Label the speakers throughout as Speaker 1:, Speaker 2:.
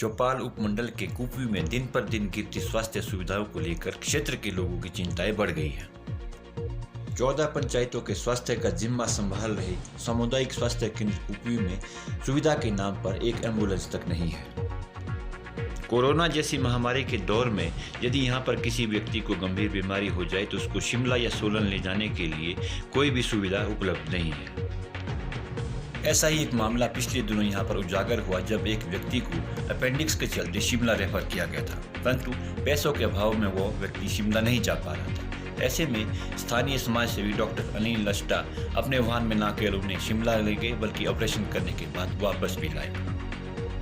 Speaker 1: चौपाल उपमंडल के कुपवी में दिन पर दिन गिरती स्वास्थ्य सुविधाओं को लेकर क्षेत्र के लोगों की चिंताएं बढ़ गई हैं। 14 पंचायतों के स्वास्थ्य का जिम्मा संभाल रहे सामुदायिक स्वास्थ्य केंद्र कुपवी में सुविधा के नाम पर एक एम्बुलेंस तक नहीं है। कोरोना जैसी महामारी के दौर में यदि यहाँ पर किसी व्यक्ति को गंभीर बीमारी हो जाए तो उसको शिमला या सोलन ले जाने के लिए कोई भी सुविधा उपलब्ध नहीं है। ऐसा ही एक मामला पिछले दिनों यहाँ पर उजागर हुआ जब एक व्यक्ति को अपेंडिक्स के चलते शिमला रेफर किया गया था, परंतु पैसों के अभाव में वो व्यक्ति शिमला नहीं जा पा रहा था। ऐसे में स्थानीय समाज सेवी डॉक्टर अनिल लस्टा अपने वाहन में ना केवल उन्हें शिमला ले गए बल्कि ऑपरेशन करने के बाद वापस भी लाए।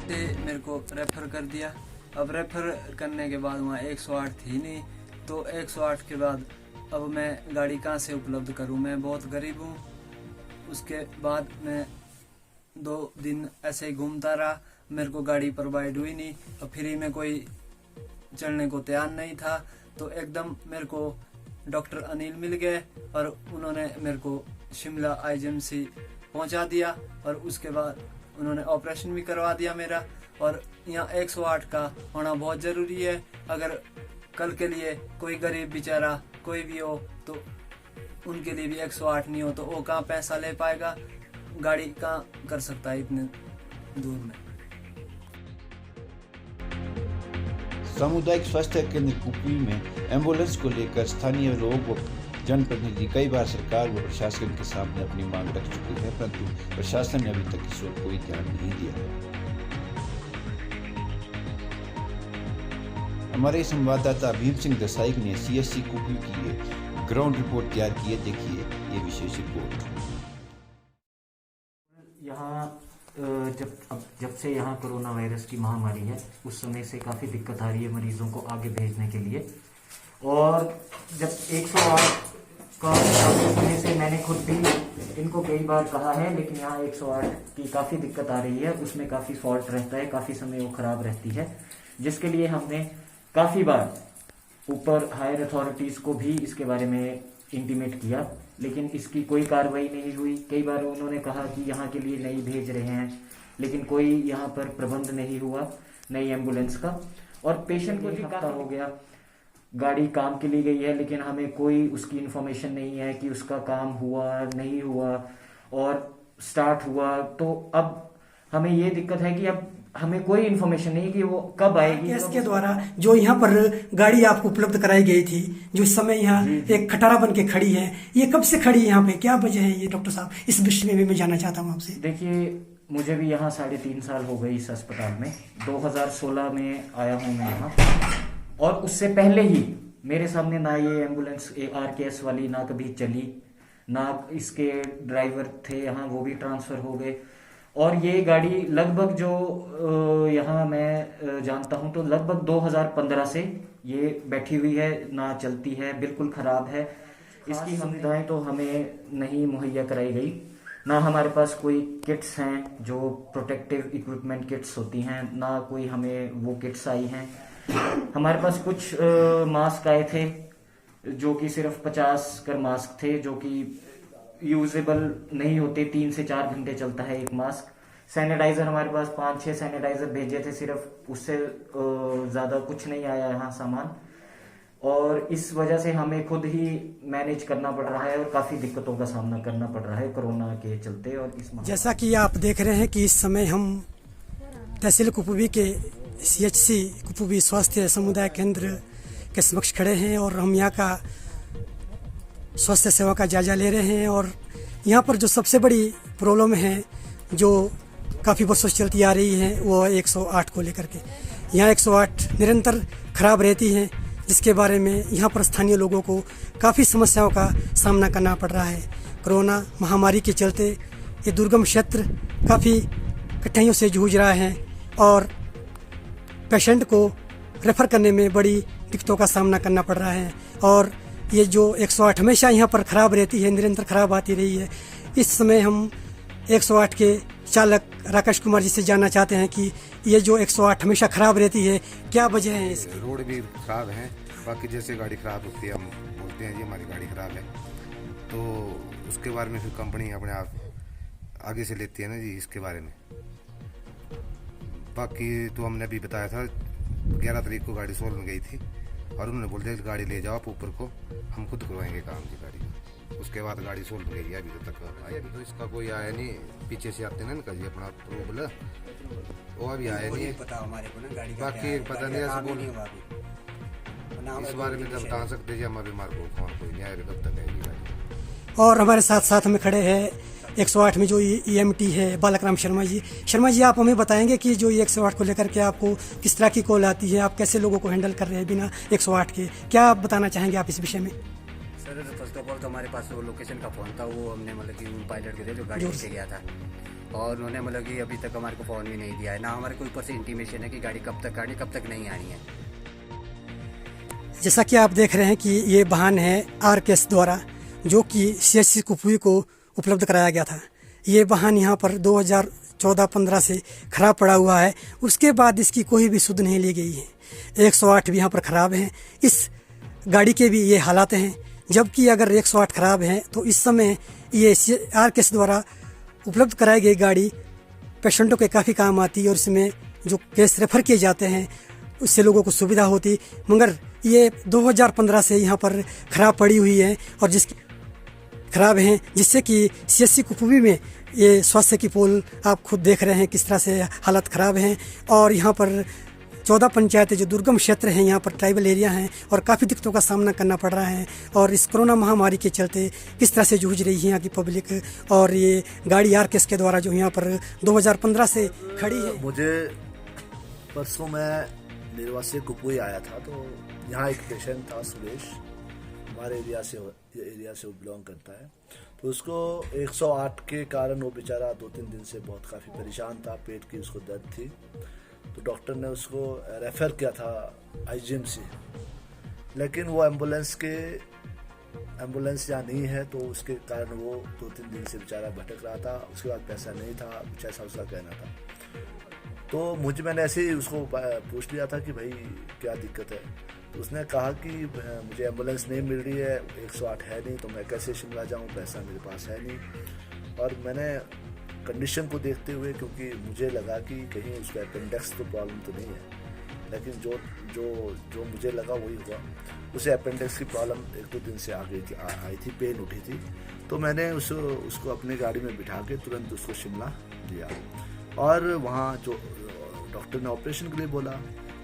Speaker 2: मेरे को रेफर कर दिया। अब रेफर करने के बाद वहाँ 108 थी नहीं, तो 108 के बाद अब मैं गाड़ी कहाँ से उपलब्ध करूँ, मैं बहुत गरीब हूँ। उसके बाद मैं 2 दिन ऐसे ही घूमता रहा, मेरे को गाड़ी प्रोवाइड हुई नहीं और फ्री में कोई चलने को तैयार नहीं था। तो एकदम मेरे को डॉक्टर अनिल मिल गए और उन्होंने मेरे को शिमला IGMC पहुंचा दिया और उसके बाद उन्होंने ऑपरेशन भी करवा दिया मेरा। और यहाँ 108 का होना बहुत ज़रूरी है। अगर कल के लिए कोई गरीब बेचारा कोई भी हो तो उनके लिए भी 108 नहीं हो तो वो कहाँ पैसा ले पाएगा, गाड़ी कहाँ कर सकता है इतने दूर में।
Speaker 3: सामुदायिक स्वास्थ्य केंद्र कुपवी में एम्बुलेंस को लेकर स्थानीय लोग व जनप्रतिनिधि कई बार सरकार व प्रशासन के सामने अपनी मांग रख चुके हैं, परंतु प्रशासन ने अभी तक इस ओर कोई ध्यान नहीं दिया। हमारे संवाददाता भीम सिंह देसाई ने CHC कुपवी की ये ग्राउंड रिपोर्ट तैयार की है। देखिए ये विशेष रिपोर्ट।
Speaker 4: यहाँ जब से यहाँ कोरोना वायरस की महामारी है उस समय से काफ़ी दिक्कत आ रही है मरीजों को आगे भेजने के लिए। और जब 108 का समय से मैंने खुद भी इनको कई बार कहा है, लेकिन यहाँ 108 की काफ़ी दिक्कत आ रही है, उसमें काफ़ी फॉल्ट रहता है, काफ़ी समय वो ख़राब रहती है, जिसके लिए हमने काफ़ी बार ऊपर हायर अथॉरिटीज़ को भी इसके बारे में इंटीमेट किया, लेकिन इसकी कोई कार्रवाई नहीं हुई। कई बार उन्होंने कहा कि यहाँ के लिए नहीं भेज रहे हैं, लेकिन कोई यहाँ पर प्रबंध नहीं हुआ नई एम्बुलेंस का। और पेशेंट को 1 हफ्ता हो गया, गाड़ी काम के लिए गई है, लेकिन हमें कोई उसकी इन्फॉर्मेशन नहीं है कि उसका काम हुआ नहीं हुआ और स्टार्ट हुआ। तो अब हमें ये दिक्कत है कि अब हमें कोई इन्फॉर्मेशन नहीं कि वो कब आएगी।
Speaker 5: इसके द्वारा जो यहाँ पर गाड़ी आपको उपलब्ध कराई गई थी, जो इस समय यहाँ एक खटारा बन के खड़ी है, ये कब से खड़ी है यहाँ पे, क्या वजह है ये डॉक्टर साहब, इस विषय में भी मैं जानना चाहता हूँ आपसे।
Speaker 4: देखिए, मुझे भी यहाँ 3.5 साल हो गई इस अस्पताल में। 2016 में आया हूँ मैं यहाँ, और उससे पहले ही मेरे सामने ना ये एम्बुलेंस RKS वाली ना कभी चली, ना इसके ड्राइवर थे यहाँ, वो भी ट्रांसफर हो गए। और ये गाड़ी लगभग जो यहाँ मैं जानता हूँ तो लगभग 2015 से ये बैठी हुई है, ना चलती है, बिल्कुल ख़राब है। इसकी सुविधाएं तो हमें नहीं मुहैया कराई गई, ना हमारे पास कोई किट्स हैं जो प्रोटेक्टिव इक्विपमेंट किट्स होती हैं, ना कोई हमें वो किट्स आई हैं। हमारे पास कुछ मास्क आए थे जो कि सिर्फ 50 कर मास्क थे, जो कि यूजेबल नहीं होते, 3 से 4 घंटे चलता है एक मास्क। सैनिटाइजर हमारे पास 5-6 सैनिटाइजर भेजे थे सिर्फ, उससे ज़्यादा कुछ नहीं आया यहाँ सामान। और इस वजह से हमें खुद ही मैनेज करना पड़ रहा है और काफ़ी दिक्कतों का सामना करना पड़ रहा है कोरोना के चलते। और इस
Speaker 5: जैसा कि आप देख रहे हैं कि इस समय हम तहसील कुपवी के CHC कुपवी स्वास्थ्य समुदाय केंद्र के समक्ष खड़े हैं और हम यहाँ का स्वास्थ्य सेवा का जायजा ले रहे हैं। और यहाँ पर जो सबसे बड़ी प्रॉब्लम है जो काफ़ी वर्षों से चलती आ रही है वो 108 को लेकर के। यहाँ 108 निरंतर खराब रहती हैं, जिसके बारे में यहाँ पर स्थानीय लोगों को काफ़ी समस्याओं का सामना करना पड़ रहा है। कोरोना महामारी के चलते ये दुर्गम क्षेत्र काफ़ी कठिनाइयों से जूझ रहा है और पेशेंट को रेफर करने में बड़ी दिक्कतों का सामना करना पड़ रहा है। और ये जो 108 हमेशा यहाँ पर ख़राब रहती है, निरंतर ख़राब आती रही है। इस समय हम 108 के चालक राकेश कुमार जी से जानना चाहते हैं कि ये जो 108 हमेशा ख़राब रहती है, क्या वजह है इसकी?
Speaker 6: रोड भी ख़राब है, बाकी जैसे गाड़ी ख़राब होती है हम बोलते हैं जी हमारी गाड़ी ख़राब है, तो उसके बारे में फिर कंपनी अपने आप आगे से लेती है ना जी। इसके बारे में बाकी तो हमने अभी बताया था 11 तारीख को गाड़ी सोल्व में गई थी और उन्होंने बोल दिया कि गाड़ी ले जाओ आप ऊपर को, हम खुद करवाएंगे काम की गाड़ी। उसके बाद गाड़ी सोल्व में गई है, अभी तक आया नहीं। तो इसका कोई आया नहीं, पीछे से आते ना इनका जी अपना प्रोबल, वो अभी आया नहीं
Speaker 7: पता हमारे को ना गाड़ी का
Speaker 6: बाकी पता नहीं ऐसा बोल इस बारे में तो बता सकते जी, हमारे मार्ग कौन कोई नहीं आया कब तक आएगी गाड़ी।
Speaker 5: और हमारे साथ साथ में खड़े हैं 108 में जो EMT है बालक राम शर्मा जी। शर्मा जी, आप हमें बताएंगे कि जो ये 108 को लेकर के आपको किस तरह की कॉल आती है, आप कैसे लोगों को हैंडल कर रहे हैं बिना 108 के, क्या आप बताना चाहेंगे आप इस विषय में?
Speaker 7: सर फर्स्ट ऑफ ऑल तो हमारे पास वो लोकेशन का फ़ोन था, वो हमने मतलब कि पायलट के थे जो गाड़ी लेके गया था, और उन्होंने मतलब कि अभी तक हमारे को फ़ोन भी नहीं दिया है, ना हमारे को ऊपर से इंटीमेशन है कि गाड़ी कब तक आनी कब तक नहीं आनी है।
Speaker 5: जैसा कि आप देख रहे हैं कि ये वाहन है RKS द्वारा जो कि CHC कुपवी को उपलब्ध कराया गया था। ये वाहन यहाँ पर 2014-15 से खराब पड़ा हुआ है, उसके बाद इसकी कोई भी सुध नहीं ली गई है। 108 भी यहाँ पर ख़राब हैं, इस गाड़ी के भी ये हालात हैं। जबकि अगर 108 ख़राब हैं तो इस समय ये RKS द्वारा उपलब्ध कराई गई गाड़ी पेशेंटों के काफ़ी काम आती है और इसमें जो केस रेफ़र किए जाते हैं उससे लोगों को सुविधा होती, मगर ये 2015 से यहाँ पर ख़राब पड़ी हुई है और जिसकी ख़राब हैं, जिससे कि CHC कुपवी में ये स्वास्थ्य की पोल आप खुद देख रहे हैं किस तरह से हालत ख़राब हैं। और यहाँ पर 14 पंचायतें जो दुर्गम क्षेत्र हैं, यहाँ पर ट्राइबल एरिया हैं और काफ़ी दिक्कतों का सामना करना पड़ रहा है। और इस कोरोना महामारी के चलते किस तरह से जूझ रही है यहाँ की पब्लिक, और ये गाड़ी RKS के द्वारा जो यहाँ पर 2015 से खड़ी है।
Speaker 8: मुझे परसों मैं निर्वासी कुपवी आया था, तो यहाँ एक पेशेंट था सुरेश, हमारे एरिया से वो बिलोंग करता है। तो उसको 108 के कारण वो बेचारा 2-3 दिन से बहुत काफ़ी परेशान था, पेट की उसको दर्द थी। तो डॉक्टर ने उसको रेफ़र किया था IGMC, लेकिन वो एम्बुलेंस यहाँ नहीं है, तो उसके कारण वो 2-3 दिन से बेचारा भटक रहा था। उसके बाद पैसा नहीं था, जैसा उसका कहना था। तो मैंने ऐसे ही उसको पूछ लिया था कि भाई क्या दिक्कत है। तो उसने कहा कि मुझे एम्बुलेंस नहीं मिल रही है, 108 है नहीं, तो मैं कैसे शिमला जाऊँ, पैसा मेरे पास है नहीं। और मैंने कंडीशन को देखते हुए, क्योंकि मुझे लगा कि कहीं उसका अपेंडिक्स तो प्रॉब्लम तो नहीं है, लेकिन जो मुझे लगा वही हुआ। उसे अपेंडिक्स की प्रॉब्लम 1-2 दिन से आई थी, पेन उठी थी। तो मैंने उसको अपनी गाड़ी में बिठा के तुरंत उसको शिमला लिया और वहाँ जो डॉक्टर ने ऑपरेशन के लिए बोला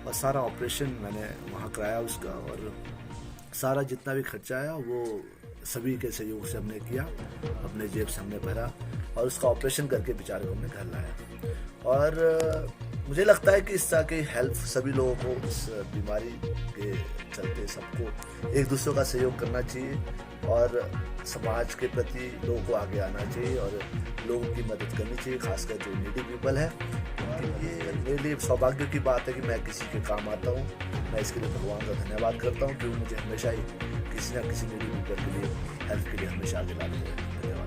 Speaker 8: और सारा ऑपरेशन मैंने वहाँ कराया उसका, और सारा जितना भी खर्चा आया वो सभी के सहयोग से हमने किया, अपने जेब से हमने भरा और उसका ऑपरेशन करके बेचारे को हमने घर लाया। और मुझे लगता है कि इस तरह की हेल्प सभी लोगों को इस बीमारी के चलते सबको एक दूसरे का सहयोग करना चाहिए और समाज के प्रति लोगों को आगे आना चाहिए और लोगों की मदद करनी चाहिए, खासकर जो नीडी पीपल है। ये मेरे लिए सौभाग्य की बात है कि मैं किसी के काम आता हूँ। मैं इसके लिए भगवान का धन्यवाद करता हूँ कि मुझे हमेशा ही किसी न किसी नीडी पीपल के लिए हेल्प के लिए हमेशा आगे लाते हैं। धन्यवाद।